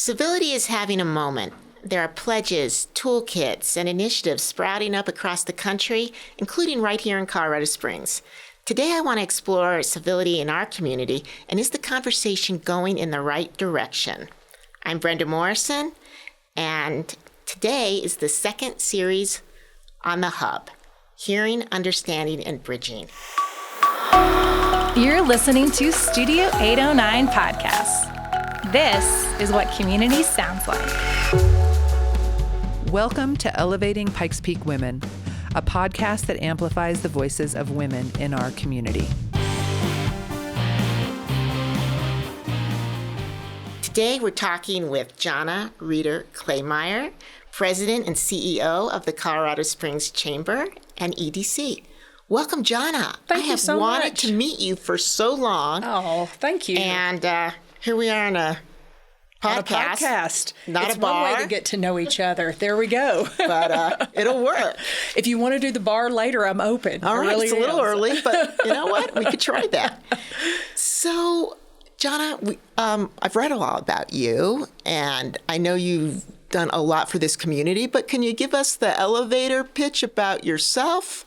Civility is having a moment. There are pledges, toolkits, and initiatives sprouting up across the country, including right here in Colorado Springs. Today, I want to explore civility in our community, and is the conversation going in the right direction? I'm Brenda Morrison, and today is the second series on the Hub, Hearing, Understanding, and Bridging. You're listening to Studio 809 Podcast. This is what community sounds like. Welcome to Elevating Pikes Peak Women, a podcast that amplifies the voices of women in our community. Today, we're talking with Johnna Reeder Kleymeyer, President and CEO of the Colorado Springs Chamber and EDC. Welcome, Johnna. Thank you so much. I have wanted to meet you for so long. Oh, thank you. And here we are on a podcast. Not it's a bar. One way to get to know each other. There we go. But it'll work. If you want to do the bar later, I'm open. All right, really it's a little early, but you know what? We could try that. So, Johnna, I've read a lot about you, and I know you've done a lot for this community, but can you give us the elevator pitch about yourself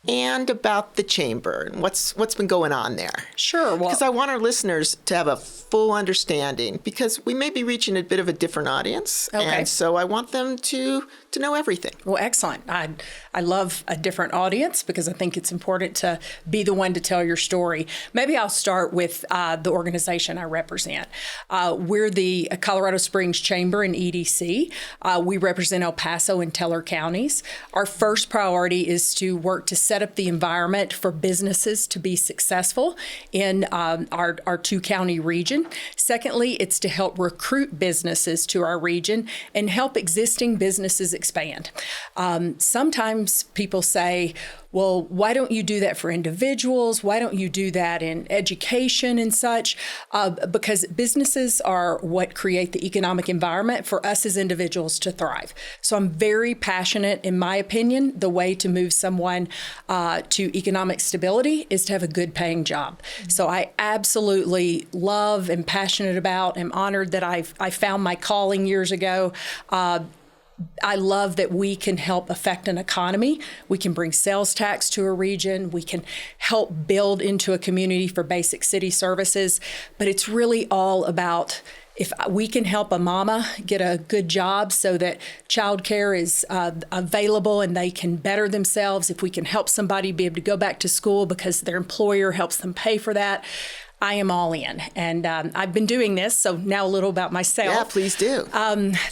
and about the chamber and what's been going on there? Sure. Well, because I want our listeners to have a full understanding, because we may be reaching a bit of a different audience. Okay. And so I want them to know everything. Well, excellent. I love a different audience because I think it's important to be the one to tell your story. Maybe I'll start with the organization I represent. We're the Colorado Springs Chamber and EDC. We represent El Paso and Teller counties. Our first priority is to work to set up the environment for businesses to be successful in our two-county region. Secondly, it's to help recruit businesses to our region and help existing businesses expand. Sometimes people say, well, why don't you do that for individuals? Why don't you do that in education and such? Because businesses are what create the economic environment for us as individuals to thrive. So I'm very passionate, in my opinion, the way to move someone to economic stability is to have a good paying job. Mm-hmm. So I absolutely love and passionate about, am honored that I found my calling years ago. I love that we can help affect an economy. We can bring sales tax to a region. We can help build into a community for basic city services. But it's really all about if we can help a mama get a good job so that childcare is available and they can better themselves, if we can help somebody be able to go back to school because their employer helps them pay for that, I am all in. And I've been doing this, so now a little about myself. Yeah, please do.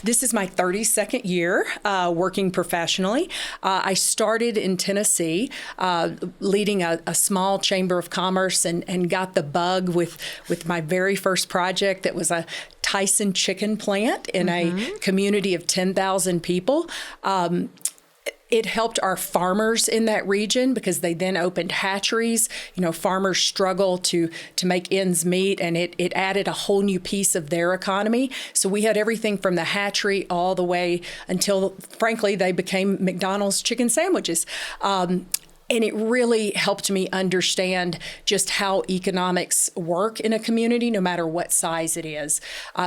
This is my 32nd year working professionally. I started in Tennessee, leading a small chamber of commerce and got the bug with my very first project that was a Tyson chicken plant in a community of 10,000 people. It helped our farmers in that region because they then opened hatcheries. You know, farmers struggle to make ends meet, and it added a whole new piece of their economy. So we had everything from the hatchery all the way until, frankly, they became McDonald's chicken sandwiches. And it really helped me understand just how economics work in a community, no matter what size it is.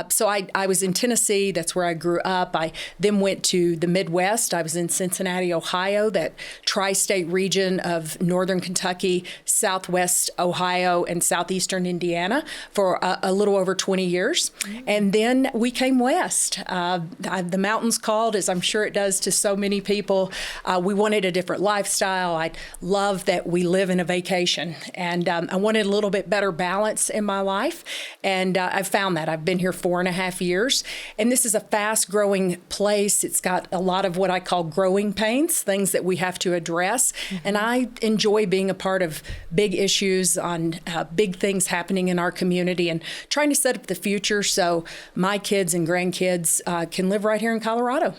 So I was in Tennessee. That's where I grew up. I then went to the Midwest. I was in Cincinnati, Ohio, that tri-state region of northern Kentucky, southwest Ohio, and southeastern Indiana for a little over 20 years. And then we came west. The mountains called, as I'm sure it does to so many people. We wanted a different lifestyle. I love that we live in a vacation, and I wanted a little bit better balance in my life, and I've found that. I've been here 4.5 years, and this is a fast-growing place. It's got a lot of what I call growing pains, things that we have to address, and I enjoy being a part of big issues on big things happening in our community and trying to set up the future so my kids and grandkids can live right here in Colorado.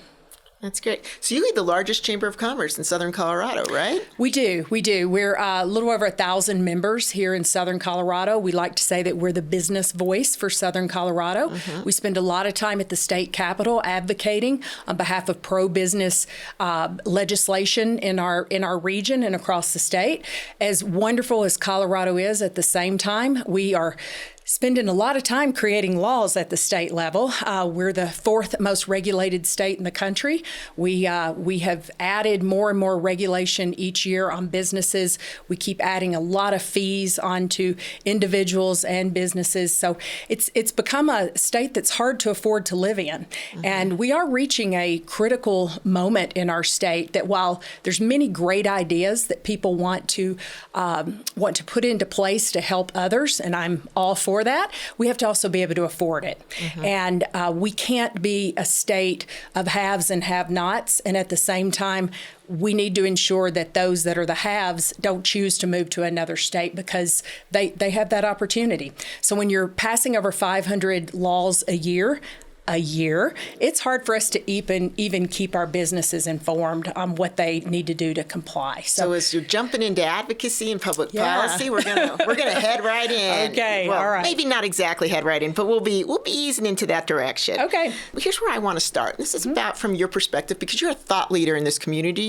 That's great. So you lead the largest chamber of commerce in Southern Colorado, right? We do. We're a little over 1,000 members here in Southern Colorado. We like to say that we're the business voice for Southern Colorado. Mm-hmm. We spend a lot of time at the state capitol advocating on behalf of pro-business legislation in our region and across the state. As wonderful as Colorado is, at the same time, we are Spending a lot of time creating laws at the state level. We're the fourth most regulated state in the country. We have added more and more regulation each year on businesses. We keep adding a lot of fees onto individuals and businesses. So it's become a state that's hard to afford to live in. Mm-hmm. And we are reaching a critical moment in our state that while there's many great ideas that people want to put into place to help others, and I'm all for that, we have to also be able to afford it. Mm-hmm. And we can't be a state of haves and have-nots, and at the same time, we need to ensure that those that are the haves don't choose to move to another state because they have that opportunity. So when you're passing over 500 laws a year, it's hard for us to even keep our businesses informed on what they need to do to comply. So as you're jumping into advocacy and public policy, we're gonna head right in. Okay, well, all right. Maybe not exactly head right in, but we'll be easing into that direction. Okay. Well, here's where I want to start. This is about from your perspective because you're a thought leader in this community.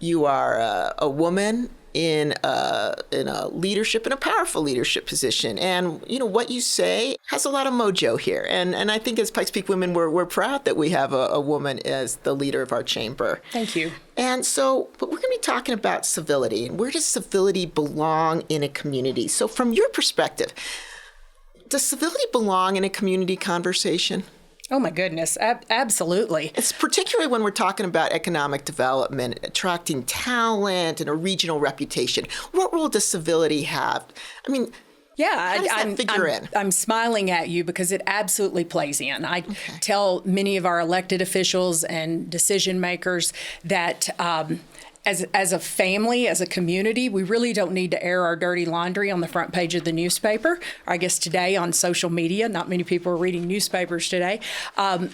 You are a woman in a leadership, in a powerful leadership position. And, what you say has a lot of mojo here. And I think as Pikes Peak women, we're proud that we have a woman as the leader of our chamber. Thank you. And so, but we're going to be talking about civility. And where does civility belong in a community? So from your perspective, does civility belong in a community conversation? Oh, my goodness. Absolutely. It's particularly when we're talking about economic development, attracting talent and a regional reputation. What role does civility have? I mean, how does that figure in? I'm smiling at you because it absolutely plays in. I tell many of our elected officials and decision makers that as a family, as a community, we really don't need to air our dirty laundry on the front page of the newspaper. Or I guess today on social media, not many people are reading newspapers today.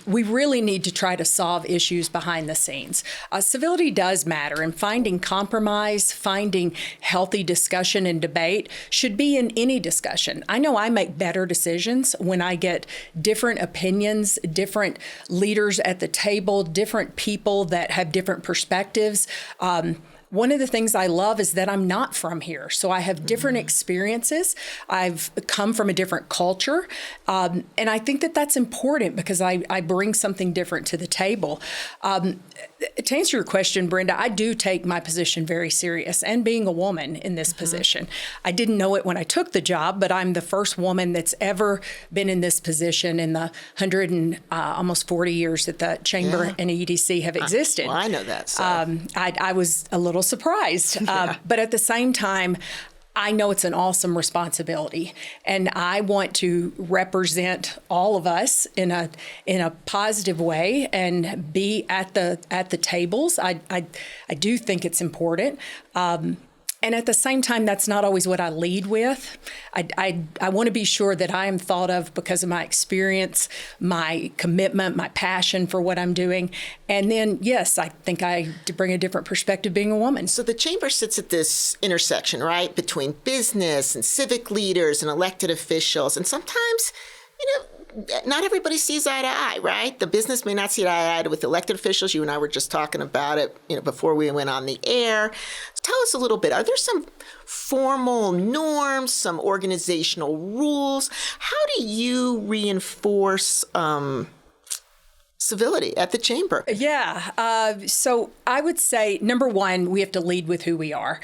We really need to try to solve issues behind the scenes. Civility does matter, and finding compromise, finding healthy discussion and debate should be in any discussion. I know I make better decisions when I get different opinions, different leaders at the table, different people that have different perspectives. One of the things I love is that I'm not from here. So I have different experiences. I've come from a different culture. And I think that that's important because I bring something different to the table. To answer your question, Brenda, I do take my position very serious, and being a woman in this position. I didn't know it when I took the job, but I'm the first woman that's ever been in this position in the 140 years that the Chamber and EDC have existed. Well, I know that. So. I was a little surprised, but at the same time, I know it's an awesome responsibility, and I want to represent all of us in a positive way and be at the tables. I do think it's important. And at the same time, that's not always what I lead with. I want to be sure that I am thought of because of my experience, my commitment, my passion for what I'm doing. And then, yes, I think I bring a different perspective being a woman. So the chamber sits at this intersection, right, between business and civic leaders and elected officials. And sometimes, not everybody sees eye to eye, right? The business may not see eye to eye with elected officials. You and I were just talking about it, before we went on the air. Tell us a little bit. Are there some formal norms, some organizational rules? How do you reinforce civility at the chamber? Yeah. So I would say, number one, we have to lead with who we are.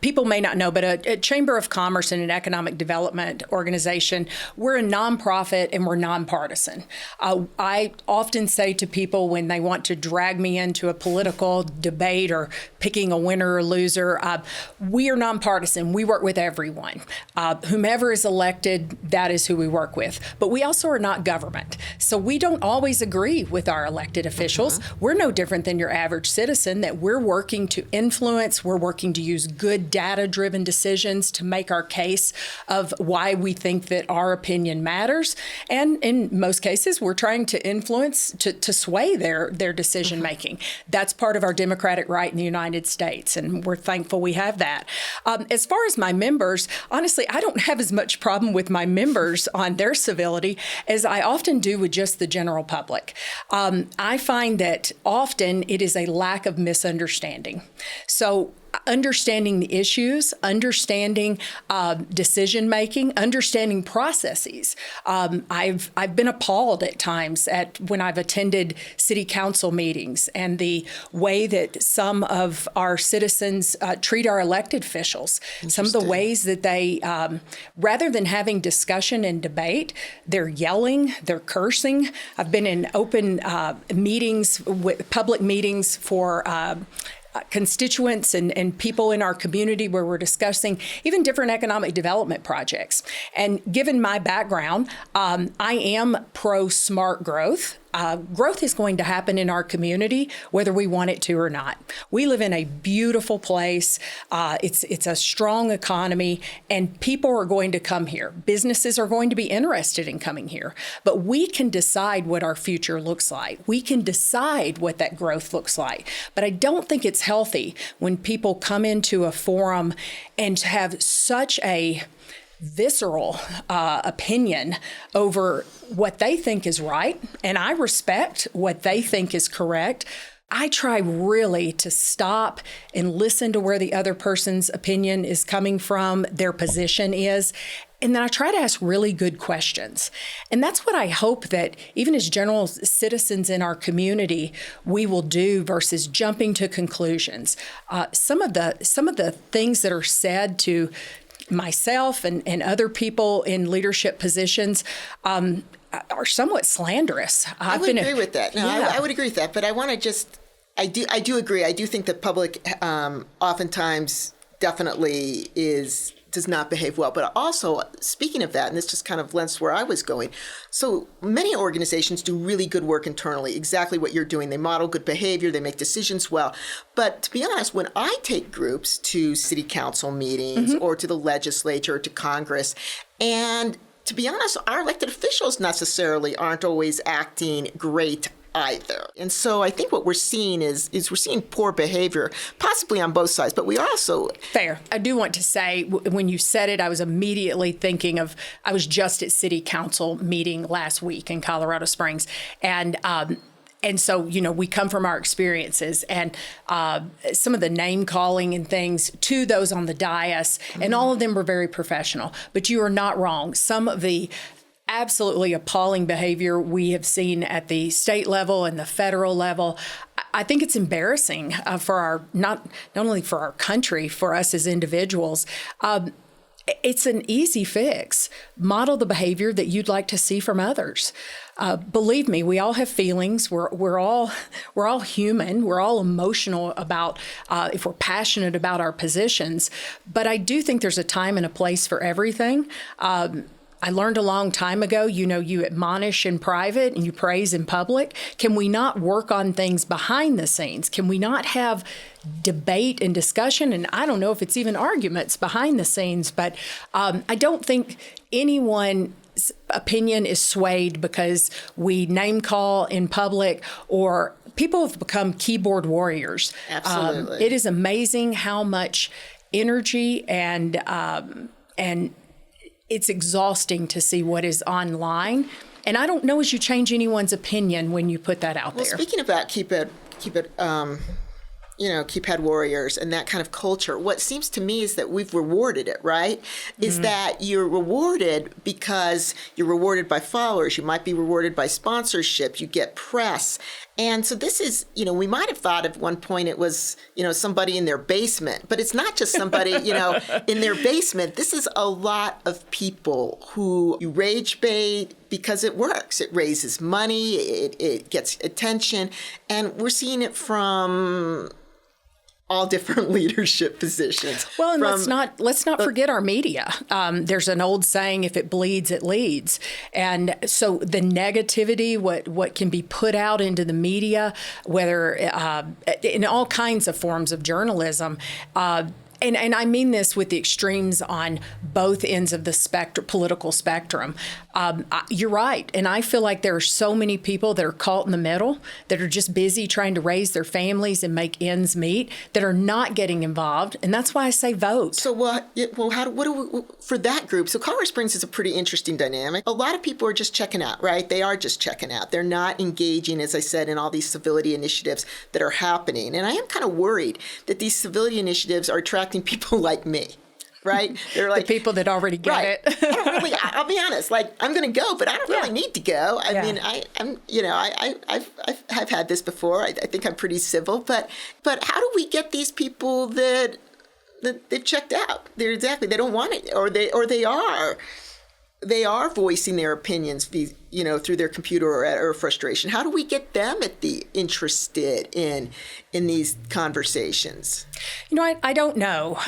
People may not know, but a Chamber of Commerce and an economic development organization, we're a nonprofit and we're nonpartisan. I often say to people when they want to drag me into a political debate or picking a winner or loser, we are nonpartisan. We work with everyone. Whomever is elected, that is who we work with. But we also are not government. So we don't always agree with our elected officials. We're no different than your average citizen, that we're working to influence, we're working to use good data-driven decisions to make our case of why we think that our opinion matters. And in most cases, we're trying to influence, to sway their decision-making. That's part of our democratic right in the United States, and we're thankful we have that. As far as my members, honestly, I don't have as much problem with my members on their civility as I often do with just the general public. I find that often it is a lack of misunderstanding. So understanding the issues, understanding decision making, understanding processes. I've been appalled at times at when I've attended city council meetings and the way that some of our citizens treat our elected officials. Some of the ways that they, rather than having discussion and debate, they're yelling, they're cursing. I've been in open meetings, public meetings for constituents and people in our community where we're discussing even different economic development projects. And given my background, I am pro-smart growth. Growth is going to happen in our community, whether we want it to or not. We live in a beautiful place. It's a strong economy, and people are going to come here. Businesses are going to be interested in coming here. But we can decide what our future looks like. We can decide what that growth looks like. But I don't think it's healthy when people come into a forum and have such a visceral opinion over what they think is right, and I respect what they think is correct. I try really to stop and listen to where the other person's opinion is coming from, their position is, and then I try to ask really good questions. And that's what I hope that even as general citizens in our community, we will do versus jumping to conclusions. Some of the things that are said to myself and other people in leadership positions are somewhat slanderous. I would agree with that. No, I would agree with that. But I want to just, I do agree. I do think the public oftentimes definitely does not behave well. But also, speaking of that, and this just kind of lends to where I was going. So many organizations do really good work internally, exactly what you're doing. They model good behavior, they make decisions well. But to be honest, when I take groups to city council meetings or to the legislature or to Congress, and to be honest, our elected officials necessarily aren't always acting great either. And so I think what we're seeing is we're seeing poor behavior, possibly on both sides, but we also... Fair. I do want to say, when you said it, I was immediately thinking of, I was just at city council meeting last week in Colorado Springs. And so, we come from our experiences and some of the name calling and things to those on the dais, and all of them were very professional. But you are not wrong. Some of the absolutely appalling behavior we have seen at the state level and the federal level, I think it's embarrassing for our, not only for our country, for us as individuals. It's an easy fix. Model the behavior that you'd like to see from others. Believe me, we all have feelings. We're all human. We're all emotional about if we're passionate about our positions. But I do think there's a time and a place for everything. I learned a long time ago, you admonish in private and you praise in public. Can we not work on things behind the scenes? Can we not have debate and discussion? And I don't know if it's even arguments behind the scenes, but I don't think anyone's opinion is swayed because we name call in public, or people have become keyboard warriors. Absolutely. It is amazing how much energy and it's exhausting to see what is online. And I don't know as you change anyone's opinion when you put that out there. Well, speaking of that, keep head warriors and that kind of culture, what seems to me is that we've rewarded it, right? Is that you're rewarded because you're rewarded by followers. You might be rewarded by sponsorship. You get press. And so this is, we might have thought at one point it was, somebody in their basement, but it's not just somebody, in their basement. This is a lot of people who you rage bait because it works. It raises money, it gets attention, and we're seeing it from all different leadership positions. Well, and let's not forget our media. There's an old saying, if it bleeds, it leads. And so the negativity, what can be put out into the media, whether in all kinds of forms of journalism, And I mean this with the extremes on both ends of the political spectrum. You're right. And I feel like there are so many people that are caught in the middle, that are just busy trying to raise their families and make ends meet, that are not getting involved. And that's why I say vote. So what do we, for that group? So Colorado Springs is a pretty interesting dynamic. A lot of people are just checking out, right? They are just checking out. They're not engaging, as I said, in all these civility initiatives that are happening. And I am kind of worried that these civility initiatives are attracting people like me. Right? They're like the people that already get right. it. I don't really, I'll be honest, like I'm going to go, but I don't really need to go. I mean, I've had this before. I think I'm pretty civil, but how do we get these people that they've checked out? They don't want it, or they are voicing their opinions, through their computer or frustration. How do we get them interested in these conversations? I don't know.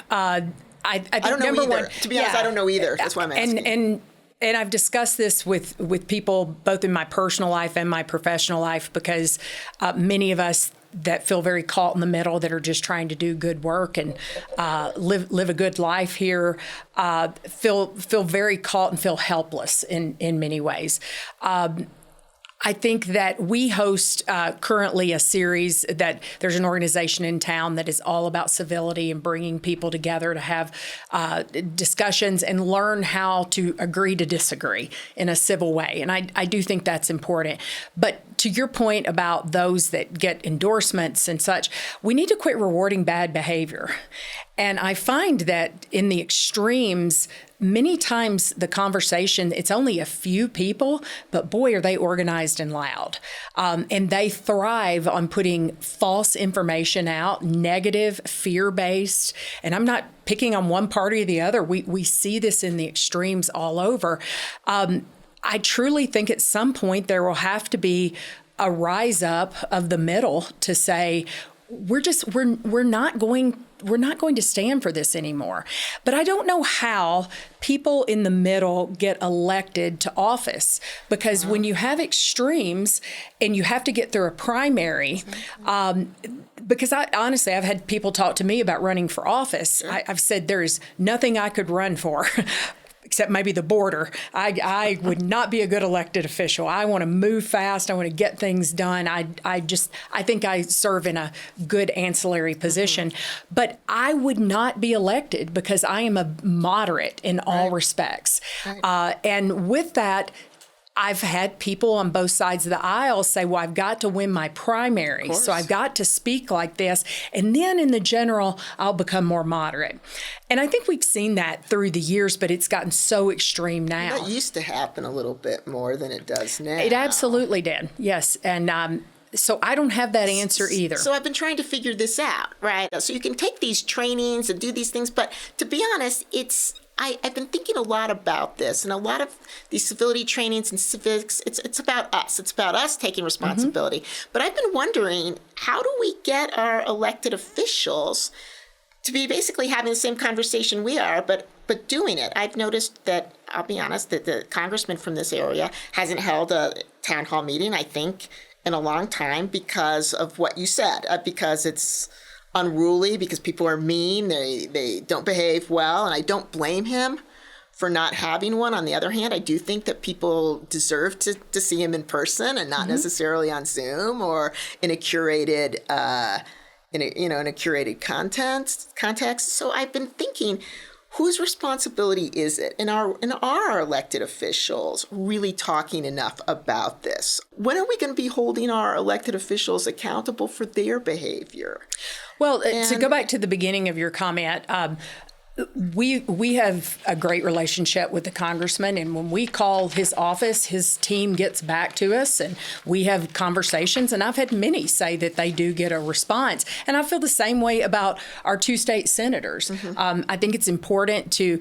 I don't know either. To be honest, I don't know either. That's why I'm asking. And I've discussed this with people both in my personal life and my professional life, because many of us that feel very caught in the middle, that are just trying to do good work and live a good life here, feel very caught and feel helpless in many ways. I think that we host currently a series that there's an organization in town that is all about civility and bringing people together to have discussions and learn how to agree to disagree in a civil way. And I do think that's important. But to your point about those that get endorsements and such, we need to quit rewarding bad behavior. And I find that in the extremes, many times the conversation, it's only a few people, but boy, are they organized and loud. And they thrive on putting false information out, negative, fear-based. And I'm not picking on one party or the other. We see this in the extremes all over. I truly think at some point there will have to be a rise up of the middle to say, we're not going to stand for this anymore. But I don't know how people in the middle get elected to office, because when you have extremes and you have to get through a primary, because honestly, I've had people talk to me about running for office. I've said there is nothing I could run for except maybe the border. I would not be a good elected official. I want to move fast. I want to get things done. I think I serve in a good ancillary position, but I would not be elected because I am a moderate in all respects. And with that, I've had people on both sides of the aisle say, well, I've got to win my primary, so I've got to speak like this. And then in the general, I'll become more moderate. And I think we've seen that through the years, but it's gotten so extreme now. That used to happen a little bit more than it does now. It absolutely did, yes. And so I don't have that answer either. So I've been trying to figure this out, right? So you can take these trainings and do these things, but to be honest, I've been thinking a lot about this, and a lot of these civility trainings and civics, it's about us. It's about us taking responsibility. But I've been wondering, how do we get our elected officials to be basically having the same conversation we are, but doing it? I've noticed that, I'll be honest, that the congressman from this area hasn't held a town hall meeting, I think, in a long time because of what you said, because it's unruly, because people are mean, they don't behave well, and I don't blame him for not having one. On the other hand, I do think that people deserve to see him in person and not necessarily on Zoom or in a curated in a curated context. So I've been thinking, whose responsibility is it in our elected officials really talking enough about this? When are we going to be holding our elected officials accountable for their behavior? Well, to go back to the beginning of your comment, we have a great relationship with the congressman, and when we call his office, his team gets back to us, and we have conversations, and I've had many say that they do get a response. And I feel the same way about our two state senators. I think it's important to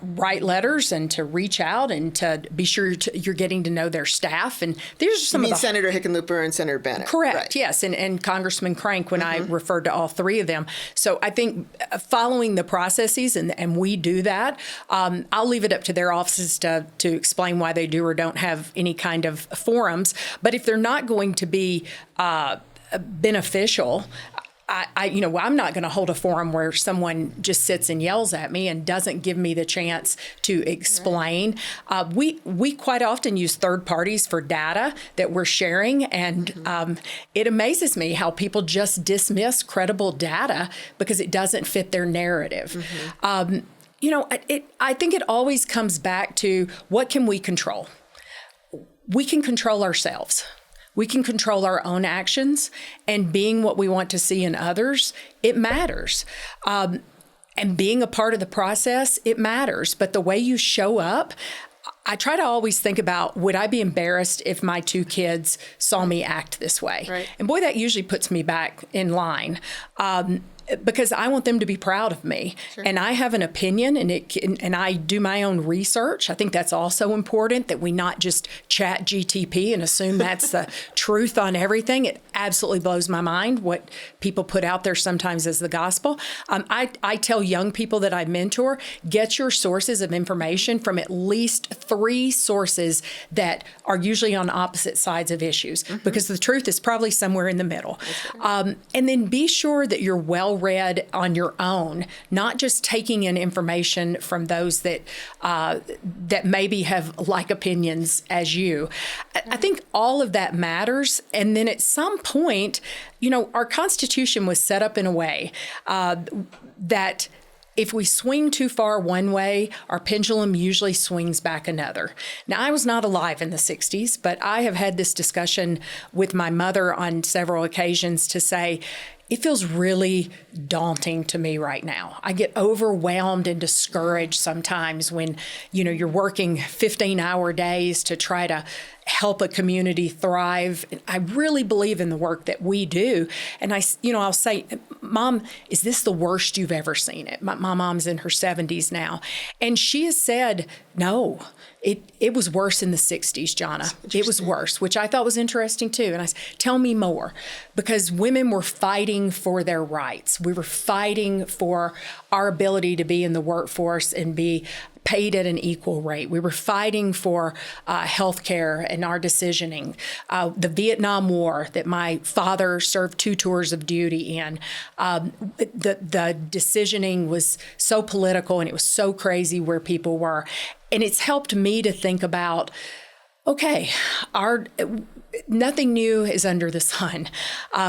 write letters and to reach out and to be sure you're getting to know their staff. And these are some of the Senator Hickenlooper and Senator Bennett. Correct, right. Yes, and Congressman Crank when I referred to all three of them. So I think following the processes, and we do that. I'll leave it up to their offices to explain why they do or don't have any kind of forums. But if they're not going to be beneficial, I'm not going to hold a forum where someone just sits and yells at me and doesn't give me the chance to explain. We quite often use third parties for data that we're sharing, and it amazes me how people just dismiss credible data because it doesn't fit their narrative. I think it always comes back to, what can we control? We can control ourselves. We can control our own actions, and being what we want to see in others, it matters. And being a part of the process, it matters. But the way you show up, I try to always think about, would I be embarrassed if my 2 kids saw me act this way? Right. And boy, that usually puts me back in line. Because I want them to be proud of me. Sure. And I have an opinion, and I do my own research. I think that's also important, that we not just chat GTP and assume that's the truth on everything. It absolutely blows my mind what people put out there sometimes as the gospel. I tell young people that I mentor, get your sources of information from at least 3 sources that are usually on opposite sides of issues, because the truth is probably somewhere in the middle. Right. And then be sure that you're well read on your own, not just taking in information from those that maybe have like opinions as you. I think all of that matters. And then at some point, our Constitution was set up in a way that if we swing too far one way, our pendulum usually swings back another. Now, I was not alive in the 60s, but I have had this discussion with my mother on several occasions to say, it feels really daunting to me right now. I get overwhelmed and discouraged sometimes when, you're working 15-hour days to try to help a community thrive. I really believe in the work that we do. And I'll say, Mom, is this the worst you've ever seen it? My mom's in her 70s now. And she has said, no, it was worse in the 60s, Johnna. It was worse, which I thought was interesting too. And I said, tell me more. Because women were fighting for their rights. We were fighting for our ability to be in the workforce and be paid at an equal rate. We were fighting for health care and our decisioning. The Vietnam War that my father served 2 tours of duty in, the decisioning was so political and it was so crazy where people were. And it's helped me to think about, okay, nothing new is under the sun.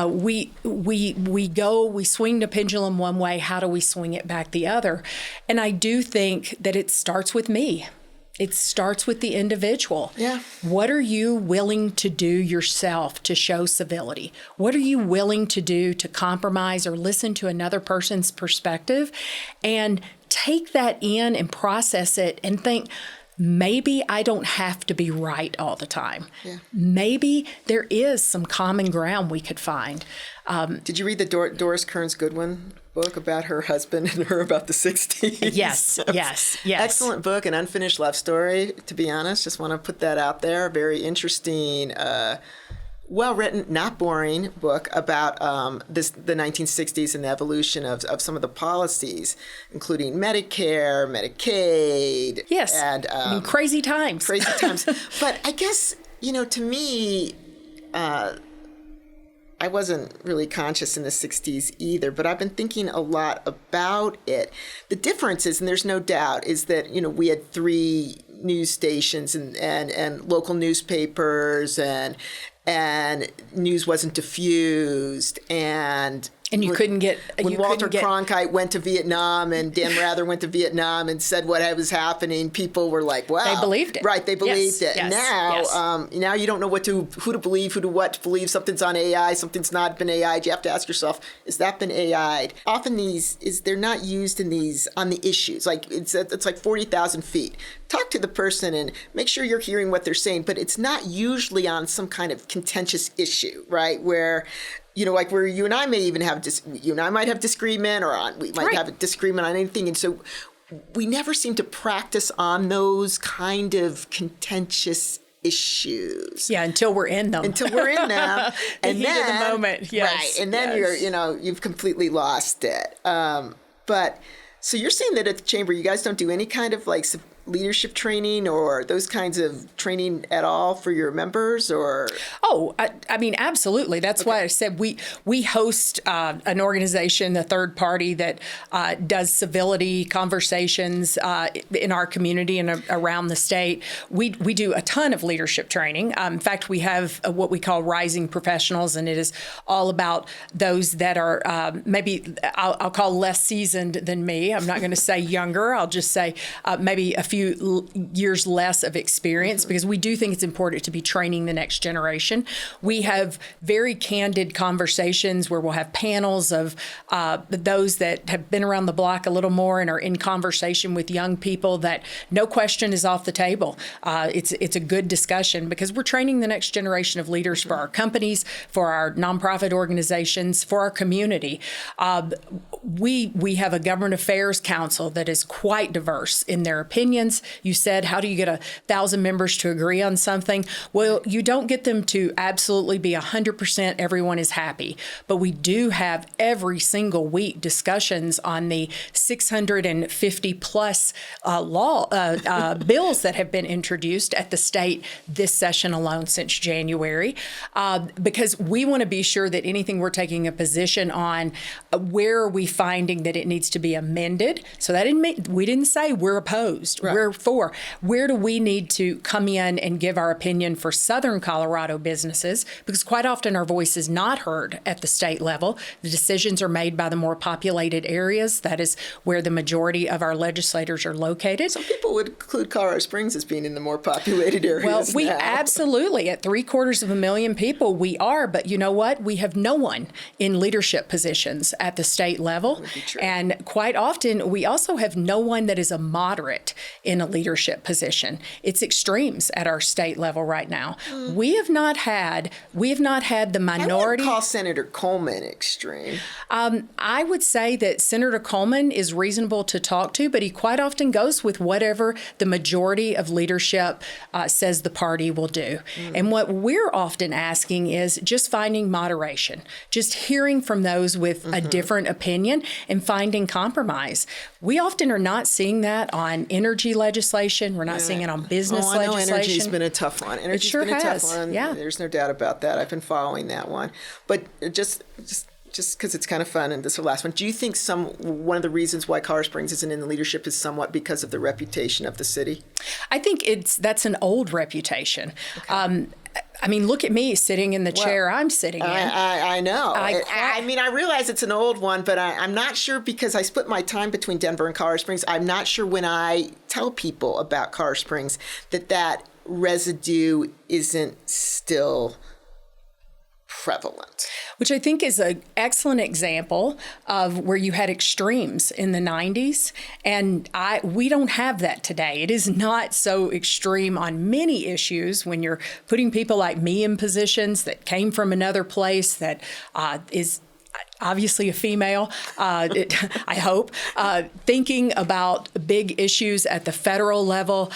We swing the pendulum one way. How do we swing it back the other? And I do think that it starts with me. It starts with the individual. Yeah. What are you willing to do yourself to show civility? What are you willing to do to compromise or listen to another person's perspective and take that in and process it and think, maybe I don't have to be right all the time. Yeah. Maybe there is some common ground we could find. Did you read the Doris Kearns Goodwin book about her husband and her about the 60s? Yes. Excellent book, an unfinished love story, to be honest. Just want to put that out there. Very interesting, well-written, not boring book about the 1960s and the evolution of some of the policies, including Medicare, Medicaid. Yes, and crazy times. Crazy times. But I guess, to me, I wasn't really conscious in the 60s either, but I've been thinking a lot about it. The difference is, and there's no doubt, is that, we had 3 news stations and local newspapers and news wasn't diffused, and you couldn't get when Walter Cronkite went to Vietnam and Dan Rather went to Vietnam and said what was happening, people were like, wow. They believed it. Right, they believed it. Yes, now, now you don't know who to believe, what to believe. Something's on AI, something's not been AI'd. You have to ask yourself, has that been AI'd? Often they're not used on the issues. Like it's like 40,000 feet. Talk to the person and make sure you're hearing what they're saying, but it's not usually on some kind of contentious issue, right? Where like where you and I may even have, you and I might have disagreement, we might have a disagreement on anything. And so we never seem to practice on those kind of contentious issues. Yeah, until we're in them. And the moment, yes. Right, and then you've completely lost it. But so you're saying that at the chamber, you guys don't do any kind of like leadership training or those kinds of training at all for your members, or? Oh, I mean, absolutely. That's why I said we host an organization, a third party that does civility conversations in our community and around the state. We do a ton of leadership training. In fact, we have what we call rising professionals, and it is all about those that are maybe I'll call less seasoned than me. I'm not going to say younger. I'll just say maybe a few years less of experience, because we do think it's important to be training the next generation. We have very candid conversations where we'll have panels of those that have been around the block a little more and are in conversation with young people that no question is off the table. It's a good discussion because we're training the next generation of leaders for our companies, for our nonprofit organizations, for our community. We have a government affairs council that is quite diverse in their opinions. You said, how do you get 1,000 members to agree on something? Well, you don't get them to absolutely be 100% everyone is happy, but we do have every single week discussions on the 650 plus bills that have been introduced at the state this session alone since January, because we want to be sure that anything we're taking a position on, where are we finding that it needs to be amended? So that we didn't say we're opposed. Right. We're for. Where do we need to come in and give our opinion for Southern Colorado businesses? Because quite often our voice is not heard at the state level. The decisions are made by the more populated areas. That is where the majority of our legislators are located. Some people would include Colorado Springs as being in the more populated areas. Well, we now. Absolutely, at 750,000 people, we are. But you know what? We have no one in leadership positions at the state level. And quite often, we also have no one that is a moderate in a leadership position. It's extremes at our state level right now. We have not had the minority. I wouldn't call Senator Coleman extreme. I would say that Senator Coleman is reasonable to talk to, but he quite often goes with whatever the majority of leadership says the party will do. And what we're often asking is just finding moderation, just hearing from those with a different opinion and finding compromise. We often are not seeing that on energy legislation. We're not seeing it on business legislation. I know energy's been a tough one. Energy's sure been a has. tough one. Yeah. There's no doubt about that. I've been following that one. But just because it's kind of fun, and this is the last one, do you think one of the reasons why Colorado Springs isn't in the leadership is somewhat because of the reputation of the city? I think that's an old reputation. Okay. I mean, look at me sitting in the chair I'm sitting in. I know. I mean, I realize it's an old one, but I'm not sure, because I split my time between Denver and Colorado Springs. I'm not sure when I tell people about Colorado Springs that residue isn't still prevalent. Which I think is an excellent example of where you had extremes in the 90s, and we don't have that today. It is not so extreme on many issues when you're putting people like me in positions that came from another place that is obviously a female, I hope, thinking about big issues at the federal level.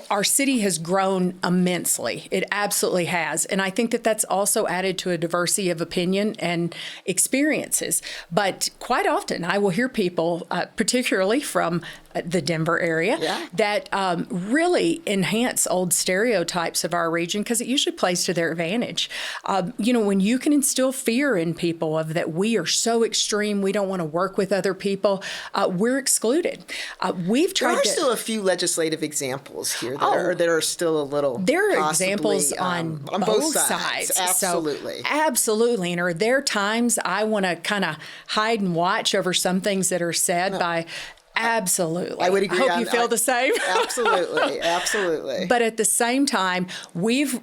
Our city has grown immensely. It absolutely has. And I think that that's also added to a diversity of opinion and experiences. But quite often I will hear people, particularly from the Denver area, that really enhance old stereotypes of our region, because it usually plays to their advantage. When you can instill fear in people of that we are so extreme, we don't want to work with other people, we're excluded. There are still a few legislative examples here that are still a little. There are examples on both sides. Absolutely. So, absolutely. And are there times I want to kind of hide and watch over some things that are said by. Absolutely. I would agree. I hope you feel the same. Absolutely. But at the same time, we've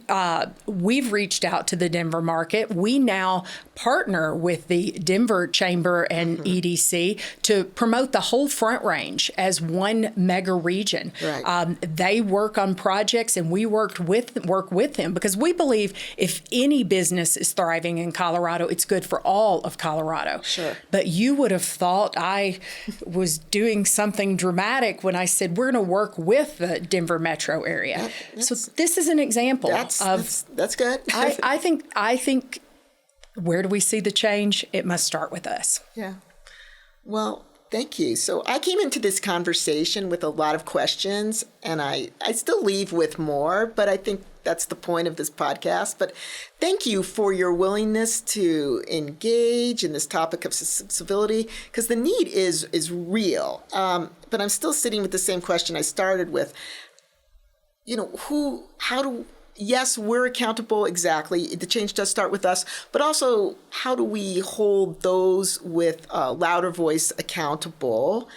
reached out to the Denver market. We now partner with the Denver Chamber and EDC to promote the whole Front Range as one mega region. Right. They work on projects, and we work with them because we believe if any business is thriving in Colorado, it's good for all of Colorado. Sure. But you would have thought I was doing something dramatic when I said we're going to work with the Denver metro area. So this is an example of that's good. I think where do we see the change? It must start with us. Yeah. Well, Thank you. So I came into this conversation with a lot of questions, and I still leave with more, but I think that's the point of this podcast. But thank you for your willingness to engage in this topic of civility, because the need is real. But I'm still sitting with the same question I started with. Yes, we're accountable, exactly. The change does start with us, but also how do we hold those with a louder voice accountable?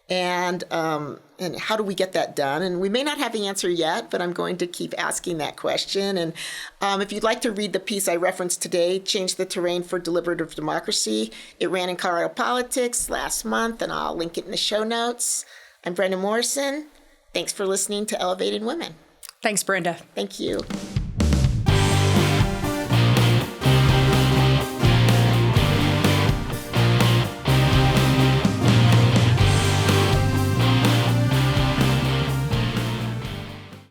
And how do we get that done? And we may not have the answer yet, but I'm going to keep asking that question. And if you'd like to read the piece I referenced today, Change the Terrain for Deliberative Democracy, it ran in Colorado Politics last month, and I'll link it in the show notes. I'm Brenda Morrison. Thanks for listening to Elevated Women. Thanks, Brenda. Thank you.